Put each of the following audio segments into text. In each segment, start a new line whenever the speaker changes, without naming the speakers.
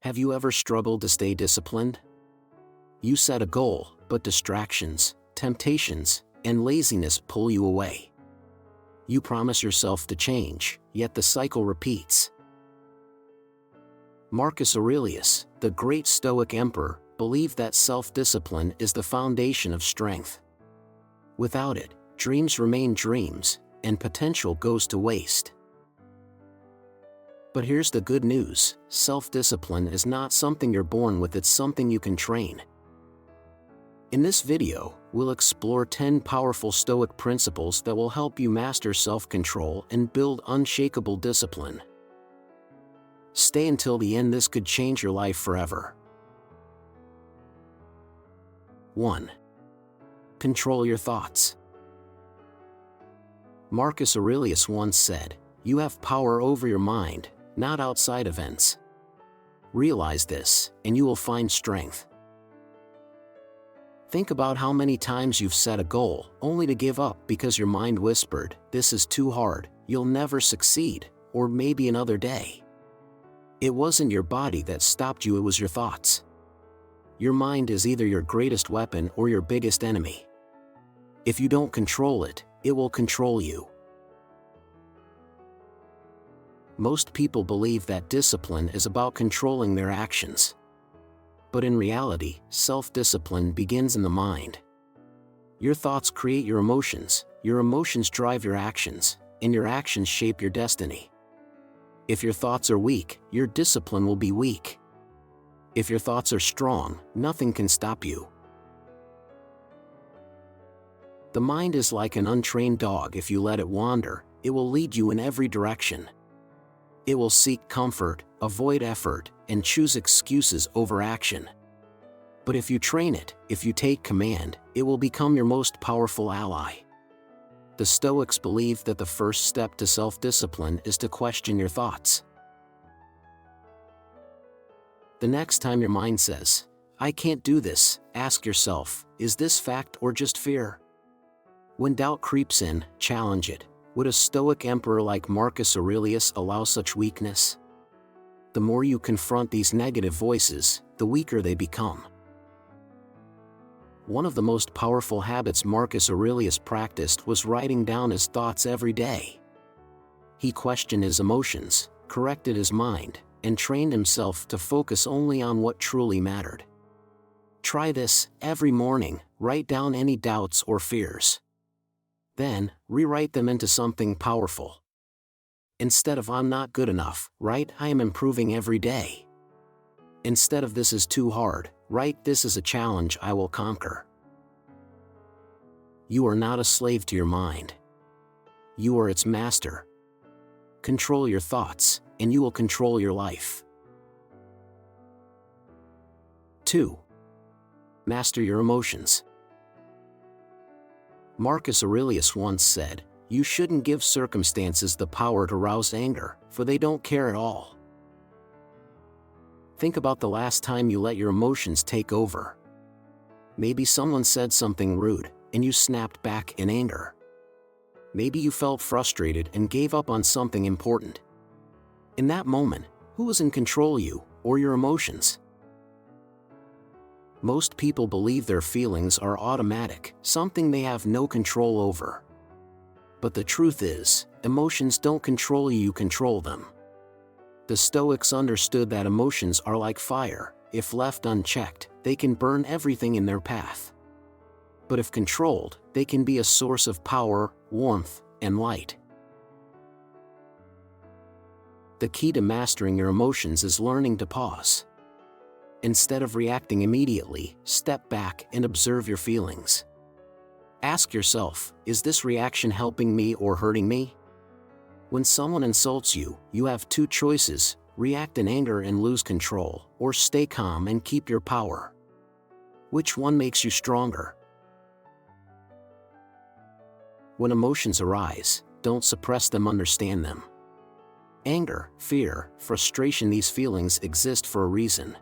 Have you ever struggled to stay disciplined? You set a goal, but distractions, temptations, and laziness pull you away. You promise yourself to change, yet the cycle repeats. Marcus Aurelius, the great Stoic emperor, believed that self-discipline is the foundation of strength. Without it, dreams remain dreams, and potential goes to waste. But here's the good news: self-discipline is not something you're born with, it's something you can train. In this video, we'll explore 10 powerful Stoic principles that will help you master self-control and build unshakable discipline. Stay until the end, this could change your life forever. 1. Control your thoughts. Marcus Aurelius once said, "You have power over your mind, not outside events." Realize this, and you will find strength. Think about how many times you've set a goal, only to give up because your mind whispered, "This is too hard, you'll never succeed," or "maybe another day." It wasn't your body that stopped you, it was your thoughts. Your mind is either your greatest weapon or your biggest enemy. If you don't control it, it will control you. Most people believe that discipline is about controlling their actions. But in reality, self-discipline begins in the mind. Your thoughts create your emotions drive your actions, and your actions shape your destiny. If your thoughts are weak, your discipline will be weak. If your thoughts are strong, nothing can stop you. The mind is like an untrained dog. If you let it wander, it will lead you in every direction. It will seek comfort, avoid effort, and choose excuses over action. But if you train it, if you take command, it will become your most powerful ally. The Stoics believe that the first step to self-discipline is to question your thoughts. The next time your mind says, "I can't do this," ask yourself, is this fact or just fear? When doubt creeps in, challenge it. Would a Stoic emperor like Marcus Aurelius allow such weakness? The more you confront these negative voices, the weaker they become. One of the most powerful habits Marcus Aurelius practiced was writing down his thoughts every day. He questioned his emotions, corrected his mind, and trained himself to focus only on what truly mattered. Try this: every morning, write down any doubts or fears. Then, rewrite them into something powerful. Instead of "I'm not good enough," write "I am improving every day." Instead of "this is too hard," write "this is a challenge I will conquer." You are not a slave to your mind. You are its master. Control your thoughts, and you will control your life. 2. Master your emotions. Marcus Aurelius once said, "You shouldn't give circumstances the power to rouse anger, for they don't care at all." Think about the last time you let your emotions take over. Maybe someone said something rude, and you snapped back in anger. Maybe you felt frustrated and gave up on something important. In that moment, who was in control, you or your emotions? Most people believe their feelings are automatic, something they have no control over. But the truth is, emotions don't control you, you control them. The Stoics understood that emotions are like fire. If left unchecked, they can burn everything in their path. But if controlled, they can be a source of power, warmth, and light. The key to mastering your emotions is learning to pause. Instead of reacting immediately, step back and observe your feelings. Ask yourself, is this reaction helping me or hurting me? When someone insults you, you have two choices: react in anger and lose control, or stay calm and keep your power. Which one makes you stronger? When emotions arise, don't suppress them, understand them. Anger, fear, frustration, these feelings exist for a reason.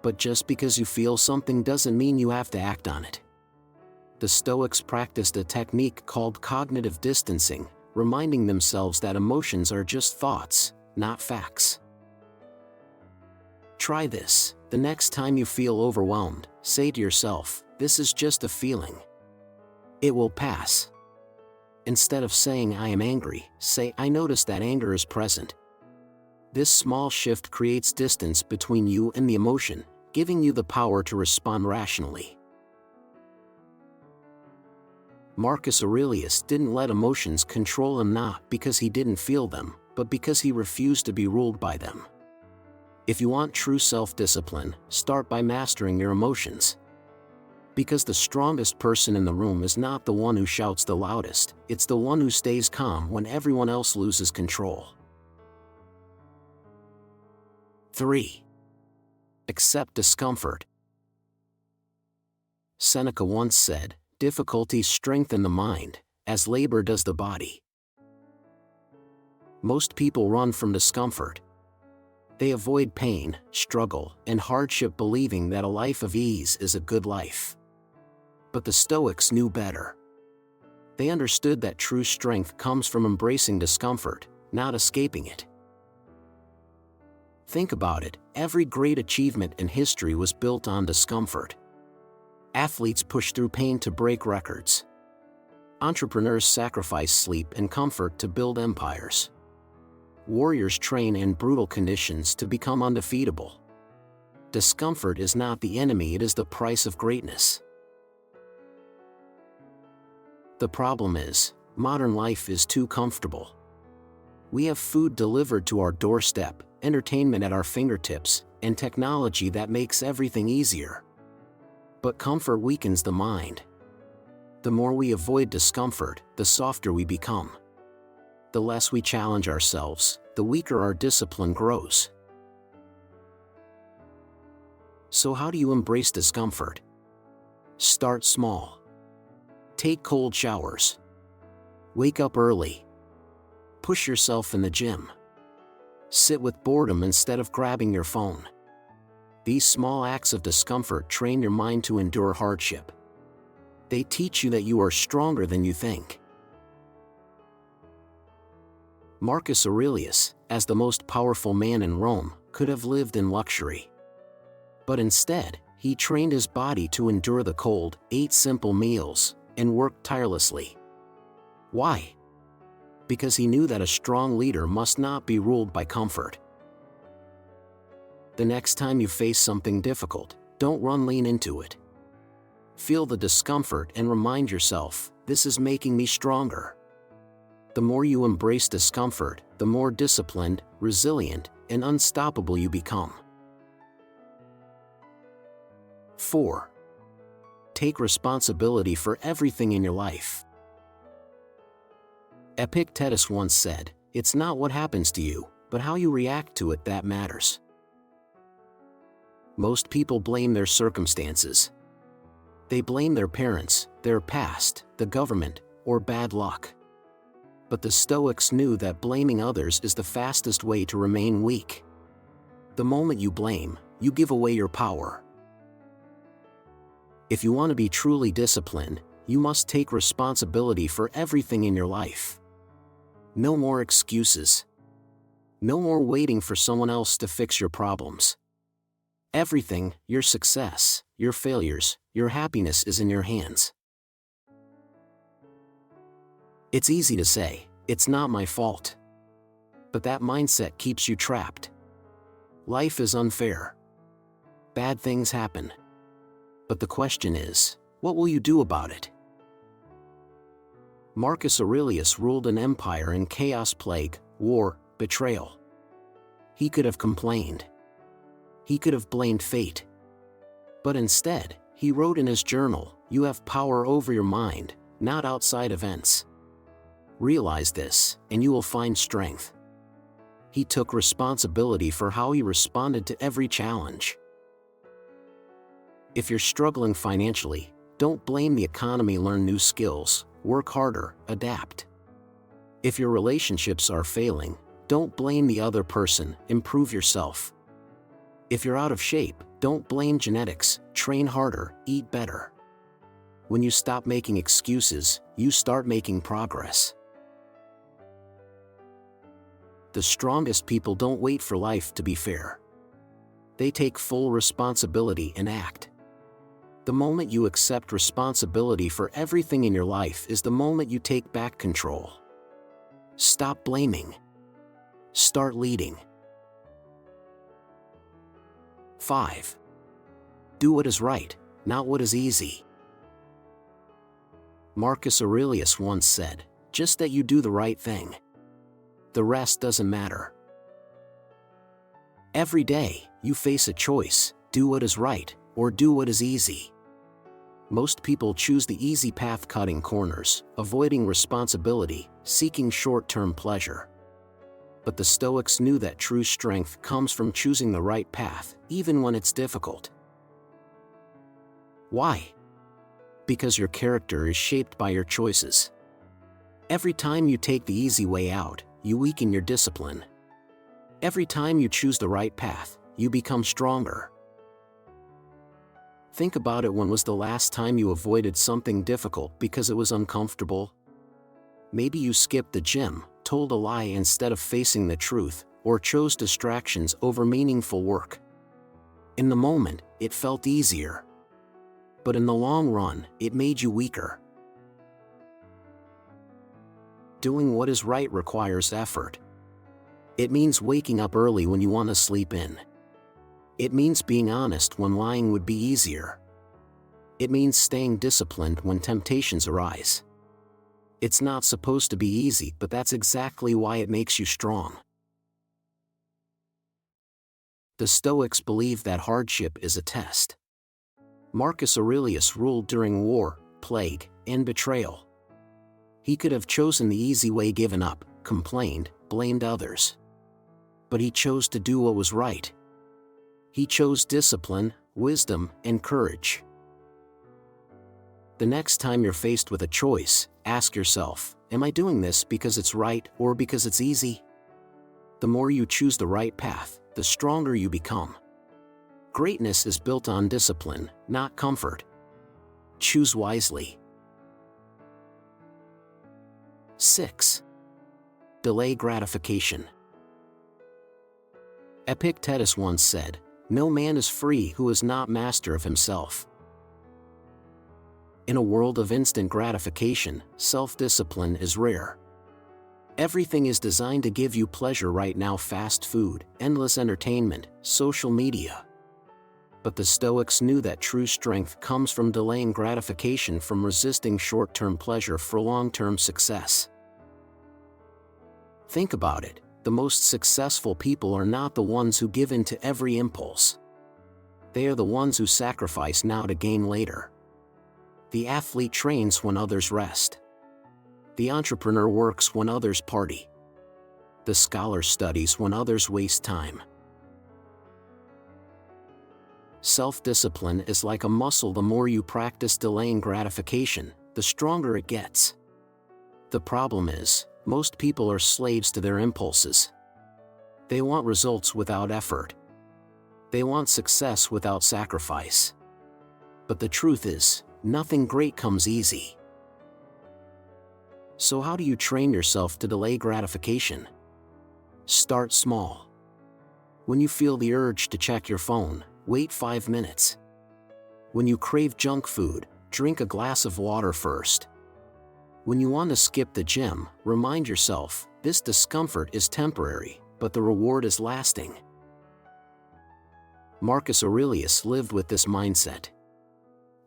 But just because you feel something doesn't mean you have to act on it. The Stoics practiced a technique called cognitive distancing, reminding themselves that emotions are just thoughts, not facts. Try this. The next time you feel overwhelmed, say to yourself, "This is just a feeling. It will pass." Instead of saying "I am angry," say "I notice that anger is present." This small shift creates distance between you and the emotion, giving you the power to respond rationally. Marcus Aurelius didn't let emotions control him, not because he didn't feel them, but because he refused to be ruled by them. If you want true self-discipline, start by mastering your emotions. Because the strongest person in the room is not the one who shouts the loudest, it's the one who stays calm when everyone else loses control. 3. Accept discomfort. Seneca once said, "Difficulties strengthen the mind, as labor does the body." Most people run from discomfort. They avoid pain, struggle, and hardship, believing that a life of ease is a good life. But the Stoics knew better. They understood that true strength comes from embracing discomfort, not escaping it. Think about it, every great achievement in history was built on discomfort. Athletes push through pain to break records. Entrepreneurs sacrifice sleep and comfort to build empires. Warriors train in brutal conditions to become undefeatable. Discomfort is not the enemy, it is the price of greatness. The problem is, modern life is too comfortable. We have food delivered to our doorstep, entertainment at our fingertips, and technology that makes everything easier. But comfort weakens the mind. The more we avoid discomfort, the softer we become. The less we challenge ourselves, the weaker our discipline grows. So how do you embrace discomfort? Start small. Take cold showers. Wake up early. Push yourself in the gym. Sit with boredom instead of grabbing your phone. These small acts of discomfort train your mind to endure hardship. They teach you that you are stronger than you think. Marcus Aurelius, as the most powerful man in Rome, could have lived in luxury. But instead, he trained his body to endure the cold, ate simple meals, and worked tirelessly. Why? Because he knew that a strong leader must not be ruled by comfort. The next time you face something difficult, don't run, lean into it. Feel the discomfort and remind yourself, "This is making me stronger." The more you embrace discomfort, the more disciplined, resilient, and unstoppable you become. 4. Take responsibility for everything in your life. Epictetus once said, "It's not what happens to you, but how you react to it that matters." Most people blame their circumstances. They blame their parents, their past, the government, or bad luck. But the Stoics knew that blaming others is the fastest way to remain weak. The moment you blame, you give away your power. If you want to be truly disciplined, you must take responsibility for everything in your life. No more excuses. No more waiting for someone else to fix your problems. Everything, your success, your failures, your happiness, is in your hands. It's easy to say, "It's not my fault." But that mindset keeps you trapped. Life is unfair. Bad things happen. But the question is, what will you do about it? Marcus Aurelius ruled an empire in chaos, plague, war, betrayal. He could have complained. He could have blamed fate. But instead, he wrote in his journal, "You have power over your mind, not outside events." Realize this, and you will find strength. He took responsibility for how he responded to every challenge. If you're struggling financially, don't blame the economy, learn new skills, work harder, adapt. If your relationships are failing, don't blame the other person, improve yourself. If you're out of shape, don't blame genetics, train harder, eat better. When you stop making excuses, you start making progress. The strongest people don't wait for life to be fair. They take full responsibility and act. The moment you accept responsibility for everything in your life is the moment you take back control. Stop blaming. Start leading. 5. Do what is right, not what is easy. Marcus Aurelius once said, "Just that you do the right thing. The rest doesn't matter." Every day, you face a choice: do what is right, or do what is easy. Most people choose the easy path, cutting corners, avoiding responsibility, seeking short-term pleasure. But the Stoics knew that true strength comes from choosing the right path, even when it's difficult. Why? Because your character is shaped by your choices. Every time you take the easy way out, you weaken your discipline. Every time you choose the right path, you become stronger. Think about it. When was the last time you avoided something difficult because it was uncomfortable? Maybe you skipped the gym, told a lie instead of facing the truth, or chose distractions over meaningful work. In the moment, it felt easier. But in the long run, it made you weaker. Doing what is right requires effort. It means waking up early when you want to sleep in. It means being honest when lying would be easier. It means staying disciplined when temptations arise. It's not supposed to be easy, but that's exactly why it makes you strong. The Stoics believe that hardship is a test. Marcus Aurelius ruled during war, plague, and betrayal. He could have chosen the easy way, given up, complained, blamed others. But he chose to do what was right. He chose discipline, wisdom, and courage. The next time you're faced with a choice, ask yourself, am I doing this because it's right or because it's easy? The more you choose the right path, the stronger you become. Greatness is built on discipline, not comfort. Choose wisely. 6. Delay gratification. Epictetus once said, "No man is free who is not master of himself." In a world of instant gratification, self-discipline is rare. Everything is designed to give you pleasure right now: fast food, endless entertainment, social media. But the Stoics knew that true strength comes from delaying gratification, from resisting short-term pleasure for long-term success. Think about it. The most successful people are not the ones who give in to every impulse. They are the ones who sacrifice now to gain later. The athlete trains when others rest. The entrepreneur works when others party. The scholar studies when others waste time. Self-discipline is like a muscle. The more you practice delaying gratification, the stronger it gets. The problem is, most people are slaves to their impulses. They want results without effort. They want success without sacrifice. But the truth is, nothing great comes easy. So how do you train yourself to delay gratification? Start small. When you feel the urge to check your phone, wait 5 minutes. When you crave junk food, drink a glass of water first. When you want to skip the gym, remind yourself, this discomfort is temporary, but the reward is lasting. Marcus Aurelius lived with this mindset.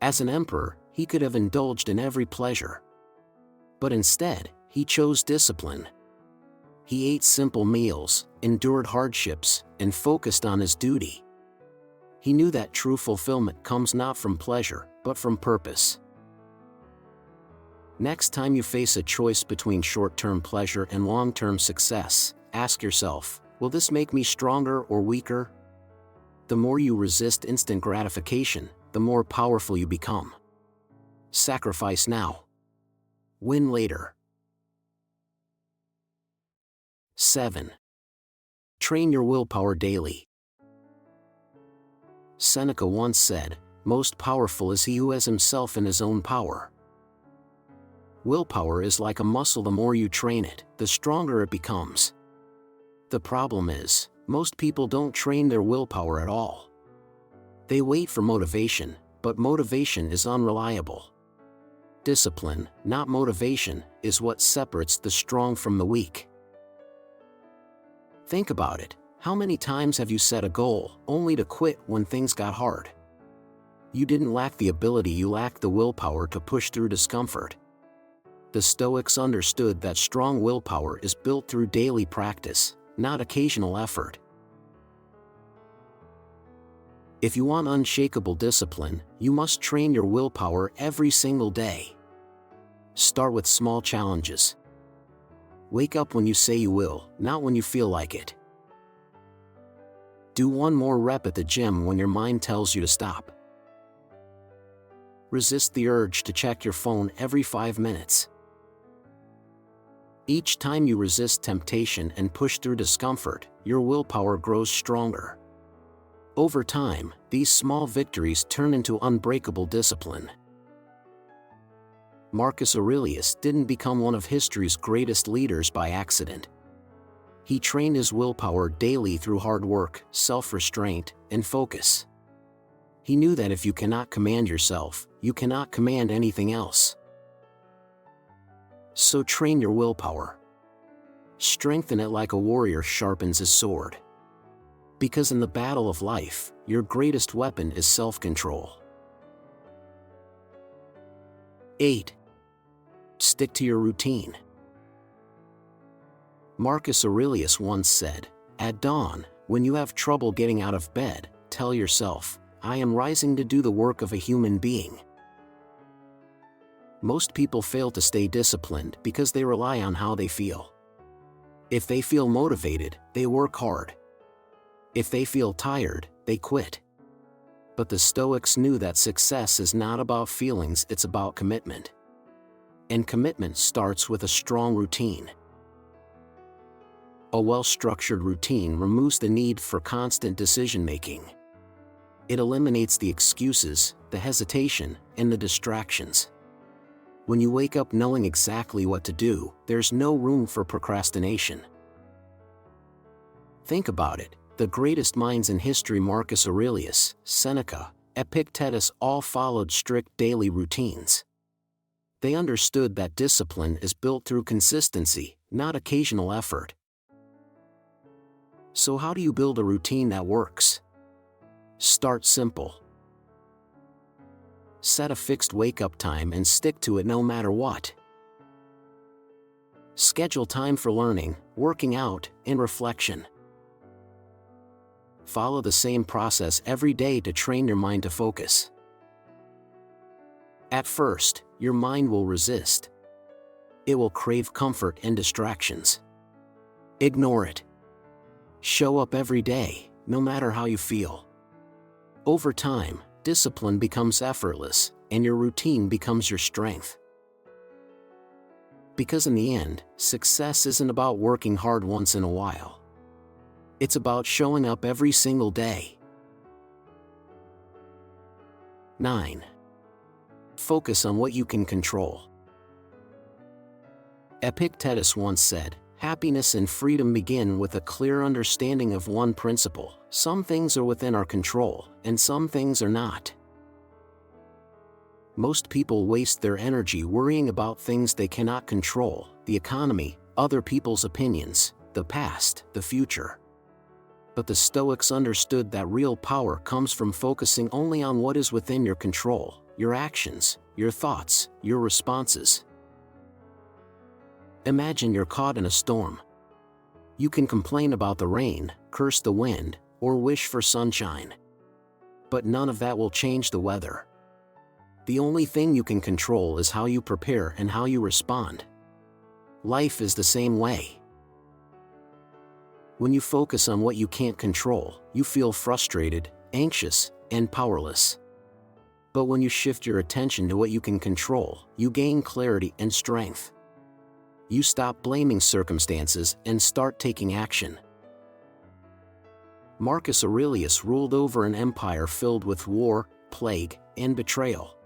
As an emperor, he could have indulged in every pleasure. But instead, he chose discipline. He ate simple meals, endured hardships, and focused on his duty. He knew that true fulfillment comes not from pleasure, but from purpose. Next time you face a choice between short-term pleasure and long-term success, ask yourself, will this make me stronger or weaker? The more you resist instant gratification, the more powerful you become. Sacrifice now. Win later. 7. Train your willpower daily. Seneca once said, "Most powerful is he who has himself in his own power." Willpower is like a muscle. The more you train it, the stronger it becomes. The problem is, Most people don't train their willpower at all. They wait for motivation, but motivation is unreliable. Discipline, not motivation, is what separates the strong from the weak. Think about it. How many times have you set a goal, only to quit when things got hard? You didn't lack the ability, you lacked the willpower to push through discomfort. The Stoics understood that strong willpower is built through daily practice, not occasional effort. If you want unshakable discipline, you must train your willpower every single day. Start with small challenges. Wake up when you say you will, not when you feel like it. Do one more rep at the gym when your mind tells you to stop. Resist the urge to check your phone every 5 minutes. Each time you resist temptation and push through discomfort, your willpower grows stronger. Over time, these small victories turn into unbreakable discipline. Marcus Aurelius didn't become one of history's greatest leaders by accident. He trained his willpower daily through hard work, self-restraint, and focus. He knew that if you cannot command yourself, you cannot command anything else. So train your willpower. Strengthen it like a warrior sharpens his sword. Because in the battle of life, your greatest weapon is self-control. 8. Stick to your routine. Marcus Aurelius once said, "At dawn, when you have trouble getting out of bed, tell yourself, 'I am rising to do the work of a human being.'" Most people fail to stay disciplined because they rely on how they feel. If they feel motivated, they work hard. If they feel tired, they quit. But the Stoics knew that success is not about feelings, it's about commitment. And commitment starts with a strong routine. A well-structured routine removes the need for constant decision-making. It eliminates the excuses, the hesitation, and the distractions. When you wake up knowing exactly what to do, there's no room for procrastination. Think about it. The greatest minds in history, Marcus Aurelius, Seneca, Epictetus, all followed strict daily routines. They understood that discipline is built through consistency, not occasional effort. So how do you build a routine that works? Start simple. Set a fixed wake-up time and stick to it no matter what. Schedule time for learning, working out, and reflection. Follow the same process every day to train your mind to focus. At first, your mind will resist. It will crave comfort and distractions. Ignore it. Show up every day, no matter how you feel. Over time, discipline becomes effortless, and your routine becomes your strength. Because in the end, success isn't about working hard once in a while. It's about showing up every single day. 9. Focus on what you can control. Epictetus once said, "Happiness and freedom begin with a clear understanding of one principle: some things are within our control, and some things are not." Most people waste their energy worrying about things they cannot control: the economy, other people's opinions, the past, the future. But the Stoics understood that real power comes from focusing only on what is within your control: your actions, your thoughts, your responses. Imagine you're caught in a storm. You can complain about the rain, curse the wind, or wish for sunshine. But none of that will change the weather. The only thing you can control is how you prepare and how you respond. Life is the same way. When you focus on what you can't control, you feel frustrated, anxious, and powerless. But when you shift your attention to what you can control, you gain clarity and strength. You stop blaming circumstances and start taking action. Marcus Aurelius ruled over an empire filled with war, plague, and betrayal.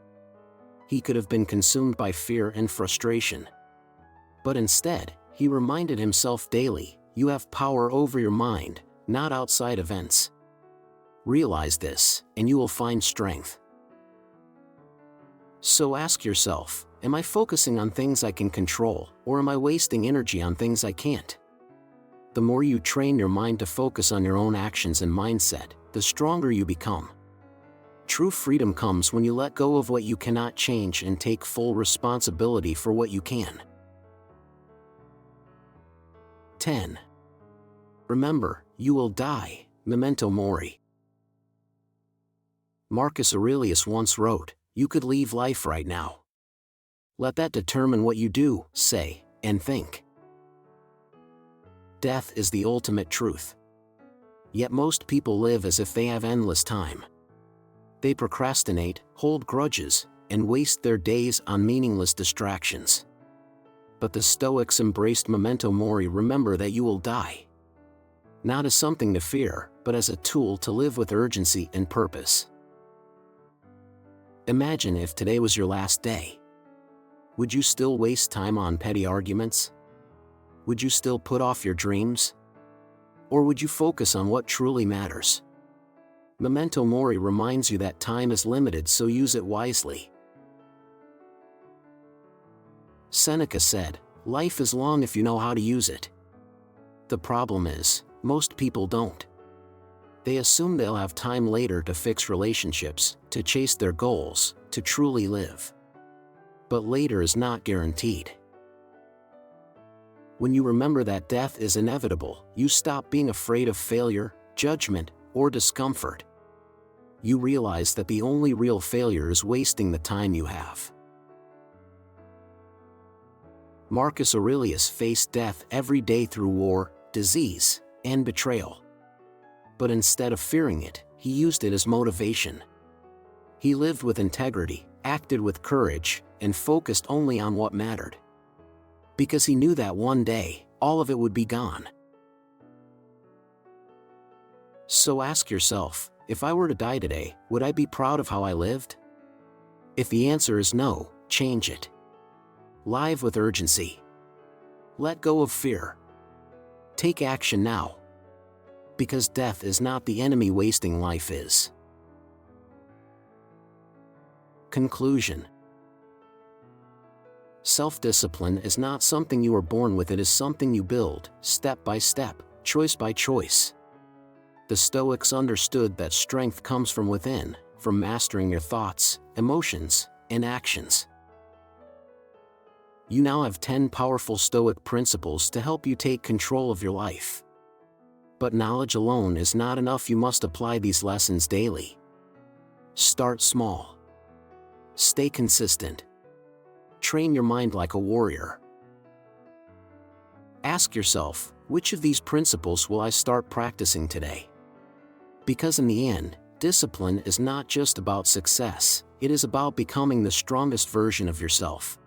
He could have been consumed by fear and frustration. But instead, he reminded himself daily, "You have power over your mind, not outside events. Realize this, and you will find strength. So ask yourself, am I focusing on things I can control, or am I wasting energy on things I can't? The more you train your mind to focus on your own actions and mindset, the stronger you become. True freedom comes when you let go of what you cannot change and take full responsibility for what you can. 10. Remember, you will die. Memento Mori. Marcus Aurelius once wrote, "You could leave life right now. Let that determine what you do, say, and think." Death is the ultimate truth. Yet most people live as if they have endless time. They procrastinate, hold grudges, and waste their days on meaningless distractions. But the Stoics embraced Memento Mori. Remember that you will die. Not as something to fear, but as a tool to live with urgency and purpose. Imagine if today was your last day. Would you still waste time on petty arguments? Would you still put off your dreams? Or would you focus on what truly matters? Memento Mori reminds you that time is limited, so use it wisely. Seneca said, "Life is long if you know how to use it." The problem is, most people don't. They assume they'll have time later to fix relationships, to chase their goals, to truly live. But later is not guaranteed. When you remember that death is inevitable, you stop being afraid of failure, judgment, or discomfort. You realize that the only real failure is wasting the time you have. Marcus Aurelius faced death every day through war, disease, and betrayal. But instead of fearing it, he used it as motivation. He lived with integrity, acted with courage, and focused only on what mattered. Because he knew that one day, all of it would be gone. So ask yourself, if I were to die today, would I be proud of how I lived? If the answer is no, change it. Live with urgency. Let go of fear. Take action now. Because death is not the enemy, wasting life is. Conclusion. Self-discipline is not something you are born with, it is something you build, step by step, choice by choice. The Stoics understood that strength comes from within, from mastering your thoughts, emotions, and actions. You now have 10 powerful Stoic principles to help you take control of your life. But knowledge alone is not enough, you must apply these lessons daily. Start small. Stay consistent. Train your mind like a warrior. Ask yourself, which of these principles will I start practicing today? Because in the end, discipline is not just about success, it is about becoming the strongest version of yourself.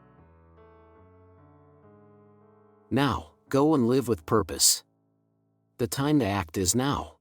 Now, go and live with purpose. The time to act is now.